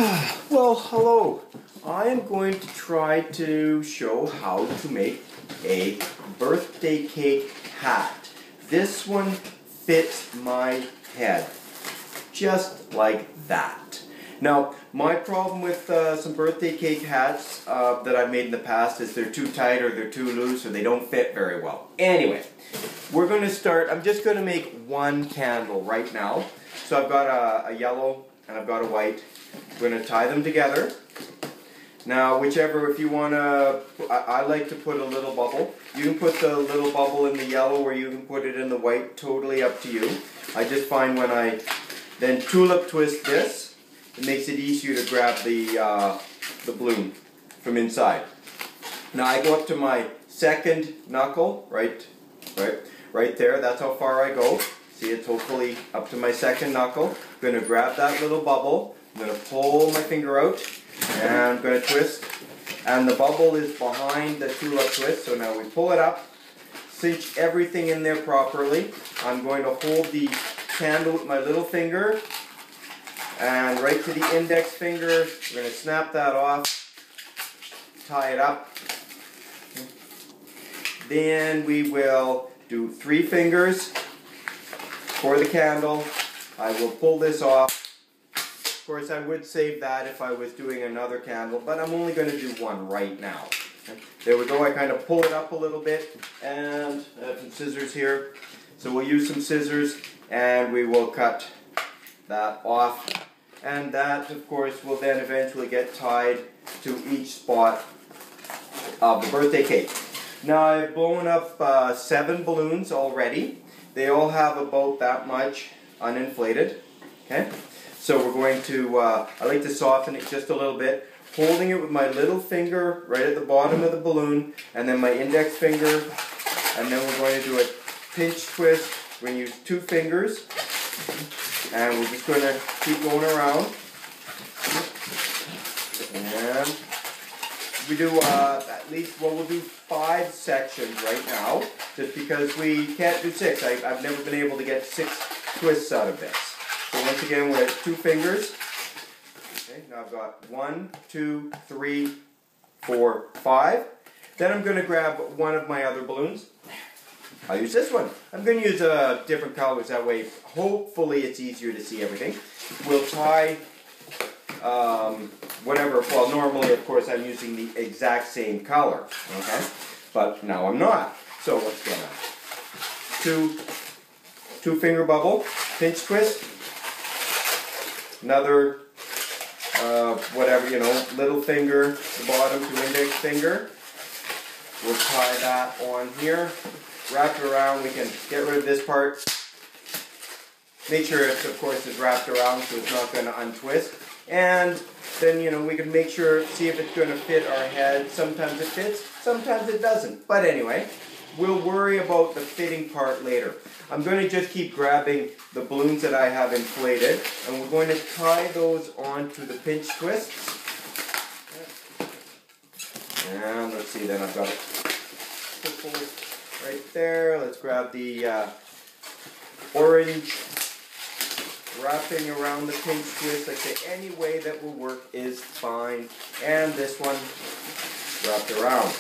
Well, hello. I am going to try to show how to make a birthday cake hat. This one fits my head, just like that. Now, my problem with some birthday cake hats that I've made in the past is they're too tight or they're too loose or they don't fit very well. Anyway, we're going to start. I'm just going to make one candle right now. So I've got a yellow and I've got a white. We're going to tie them together. Now, whichever, if you want to, I like to put a little bubble. You can put the little bubble in the yellow or you can put it in the white, totally up to you. I just find when I then tulip twist this, it makes it easier to grab the balloon from inside. Now I go up to my second knuckle, right there, that's how far I go. See, it's hopefully up to my second knuckle. I'm going to grab that little bubble, I'm going to pull my finger out, and I'm going to twist. And the bubble is behind the tulip twist, so now we pull it up, cinch everything in there properly. I'm going to hold the candle with my little finger, and right to the index finger, we're going to snap that off, tie it up. Then we will do 3 fingers for the candle. I will pull this off. Of course, I would save that if I was doing another candle, but I'm only going to do one right now. There we go. I kind of pull it up a little bit, and I have some scissors here. So we'll use some scissors, and we will cut that off. And that, of course, will then eventually get tied to each spot of the birthday cake. Now, I've blown up 7 balloons already. They all have about that much uninflated. Okay? So we're going to, I like to soften it just a little bit, holding it with my little finger right at the bottom of the balloon, and then my index finger, and then we're going to do a pinch twist. We're going to use 2 fingers, and we're just going to keep going around. And we do at least, well, we'll do 5 sections right now, just because we can't do 6. I've never been able to get 6 twists out of this. So once again, we're at 2 fingers. Okay, now I've got 1, 2, 3, 4, 5. Then I'm going to grab one of my other balloons. I'll use this one. I'm going to use different colors, that way hopefully it's easier to see everything. We'll tie whatever, well normally of course I'm using the exact same color, okay? But now I'm not. So let's get on. 2 finger bubble, pinch twist. Another, whatever, you know, little finger, the bottom to index finger. We'll tie that on here. Wrap it around. We can get rid of this part. Make sure it, of course, is wrapped around so it's not going to untwist. And then, you know, we can make sure, see if it's going to fit our head. Sometimes it fits, sometimes it doesn't. But anyway, we'll worry about the fitting part later. I'm going to just keep grabbing the balloons that I have inflated, and we're going to tie those onto the pinch twists. And let's see, then I've got it right there. Let's grab the orange, wrapping around the pinch twist. Like I say, any way that will work is fine. And this one wrapped around.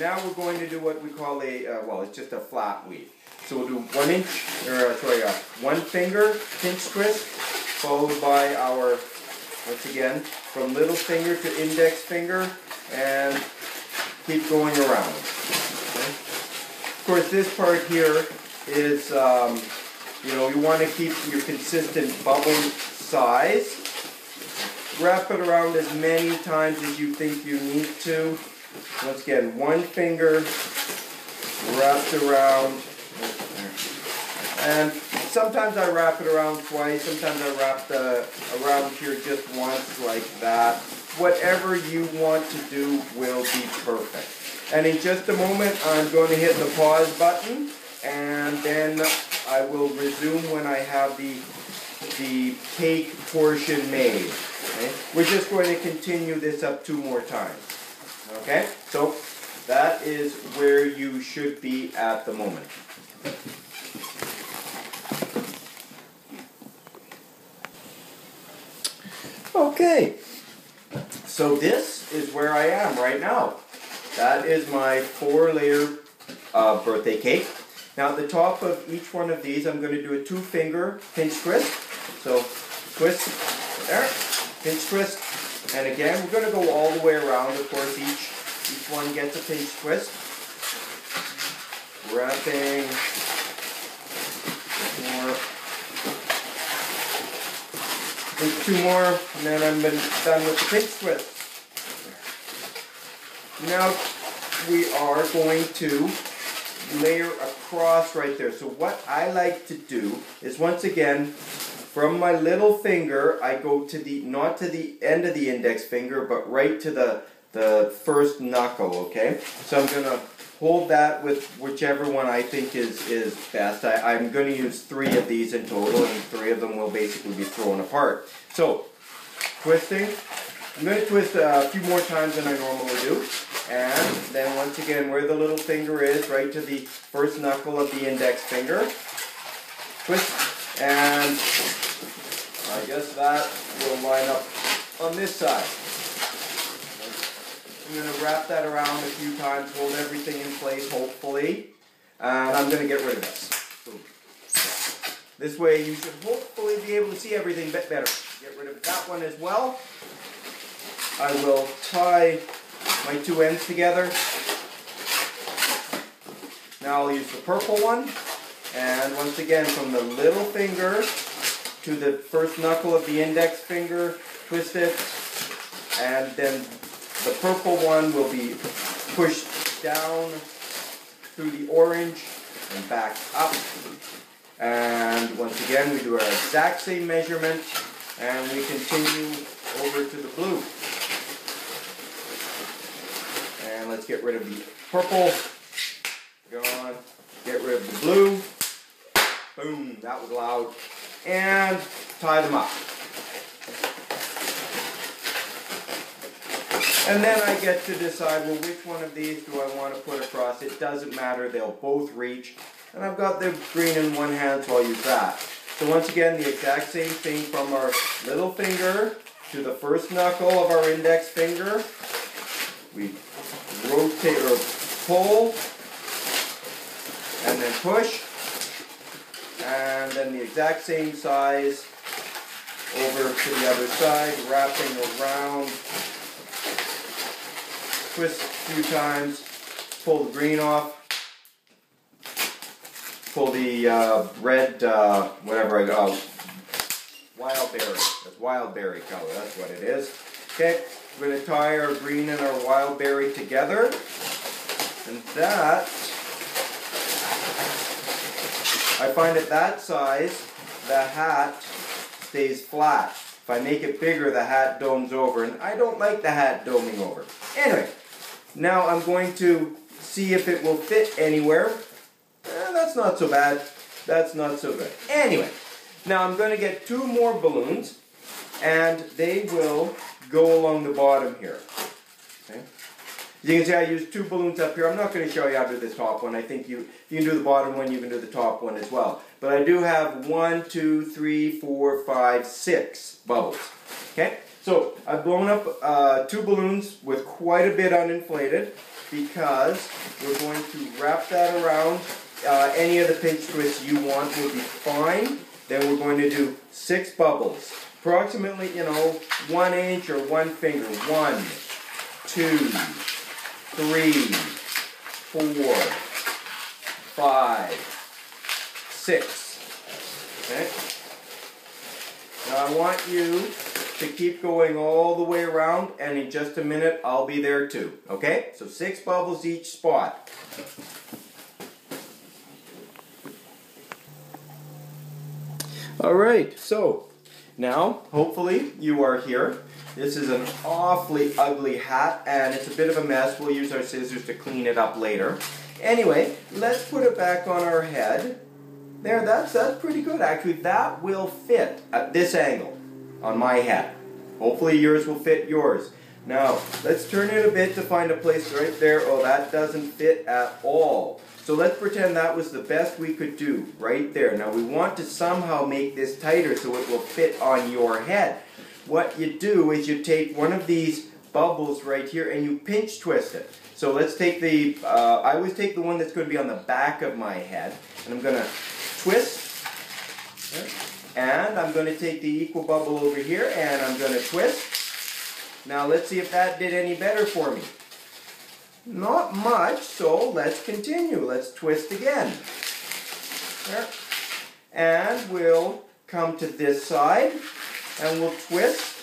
Now we're going to do what we call a, well, it's just a flat weave. So we'll do 1 finger pinch twist, followed by our, once again, from little finger to index finger, and keep going around. Okay? Of course, this part here is, you know, you want to keep your consistent bubble size. Wrap it around as many times as you think you need to. Once again, 1 finger wrapped around, and sometimes I wrap it around twice, sometimes I wrap around here just once, like that. Whatever you want to do will be perfect. And in just a moment, I'm going to hit the pause button, and then I will resume when I have the cake portion made. Okay? We're just going to continue this up 2 more times. Okay, so that is where you should be at the moment. Okay, so this is where I am right now. That is my 4-layer birthday cake. Now at the top of each one of these, I'm going to do a 2-finger pinch twist. So twist there, pinch twist, and again we're going to go all the way around. Of course, each one gets a pinch twist. Wrapping more. Two more, and then I'm done with the pinch twist. Now we are going to layer across right there. So what I like to do is, once again, from my little finger, I go to the, not to the end of the index finger, but right to the first knuckle, okay? So I'm going to hold that with whichever one I think is best. I'm going to use 3 of these in total, and 3 of them will basically be thrown apart. So, twisting. I'm going to twist a few more times than I normally do. And then once again, where the little finger is, right to the first knuckle of the index finger. Twist. And I guess that will line up on this side. I'm going to wrap that around a few times, hold everything in place, hopefully. And I'm going to get rid of this. Boom. This way you should hopefully be able to see everything a bit better. Get rid of that one as well. I will tie my 2 ends together. Now I'll use the purple one. And once again, from the little finger to the first knuckle of the index finger, twist it. And then the purple one will be pushed down through the orange and back up. And once again, we do our exact same measurement, and we continue over to the blue. And let's get rid of the purple. Gone. Get rid of the blue. Boom, that was loud. And tie them up. And then I get to decide, well, which one of these do I want to put across? It doesn't matter, they'll both reach. And I've got the green in one hand, so I'll use that. So once again, the exact same thing from our little finger to the first knuckle of our index finger. We rotate or pull, and then push. And then the exact same size over to the other side, wrapping around. Twist a few times, pull the green off, pull the red, whatever I got, wild berry. That's wild berry color, that's what it is. Okay, we're going to tie our green and our wild berry together, and that, I find at that size, the hat stays flat. If I make it bigger, the hat domes over, and I don't like the hat doming over. Anyway. Now I'm going to see if it will fit anywhere. That's not so bad. That's not so good. Anyway, now I'm going to get 2 more balloons, and they will go along the bottom here. Okay. As you can see, I used 2 balloons up here. I'm not going to show you how to do this top one. I think if you can do the bottom one, you can do the top one as well. But I do have 1, 2, 3, 4, 5, 6 bubbles. Okay. So I've blown up 2 balloons with quite a bit uninflated, because we're going to wrap that around. Any of the pinch twists you want will be fine. Then we're going to do 6 bubbles. Approximately, 1 inch or 1 finger. 1, 2, 3, 4, 5, 6. Okay? Now I want you to keep going all the way around, and in just a minute I'll be there too. Okay? So 6 bubbles each spot. Alright, so now hopefully you are here. This is an awfully ugly hat, and it's a bit of a mess. We'll use our scissors to clean it up later. Anyway, let's put it back on our head. There, that's pretty good actually. That will fit at this angle on my head. Hopefully yours will fit yours. Now, let's turn it a bit to find a place right there. Oh, that doesn't fit at all. So let's pretend that was the best we could do right there. Now we want to somehow make this tighter so it will fit on your head. what you do is you take one of these bubbles right here and you pinch twist it. So let's take the, I always take the one that's going to be on the back of my head, and I'm going to twist, and I'm going to take the equal bubble over here and I'm going to twist. Now let's see if that did any better for me. Not much, so let's continue. Let's twist again. There. And we'll come to this side and we'll twist.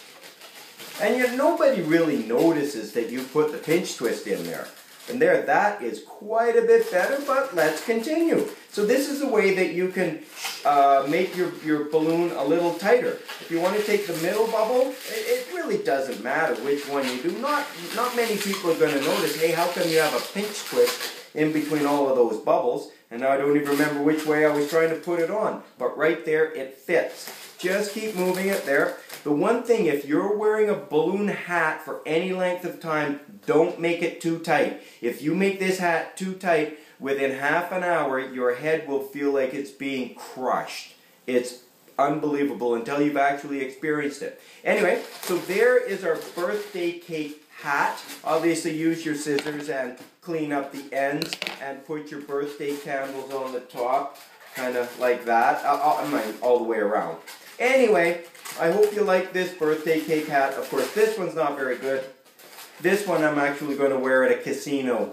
And yet nobody really notices that you put the pinch twist in there. And there, that is quite a bit better, but let's continue. So this is a way that you can make your balloon a little tighter. If you want to take the middle bubble, it really doesn't matter which one you do. Not many people are going to notice, hey, how come you have a pinch twist in between all of those bubbles? And now I don't even remember which way I was trying to put it on. But right there, it fits. Just keep moving it there. The one thing, if you're wearing a balloon hat for any length of time, don't make it too tight. If you make this hat too tight, within half an hour, your head will feel like it's being crushed. It's unbelievable until you've actually experienced it. Anyway, so there is our birthday cake hat. Obviously use your scissors and clean up the ends and put your birthday candles on the top, kind of like that. I mean, all the way around. Anyway, I hope you like this birthday cake hat. Of course, this one's not very good. This one I'm actually going to wear at a casino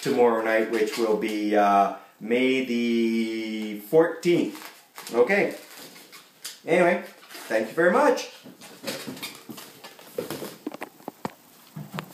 tomorrow night, which will be May the 14th. Okay. Anyway, thank you very much.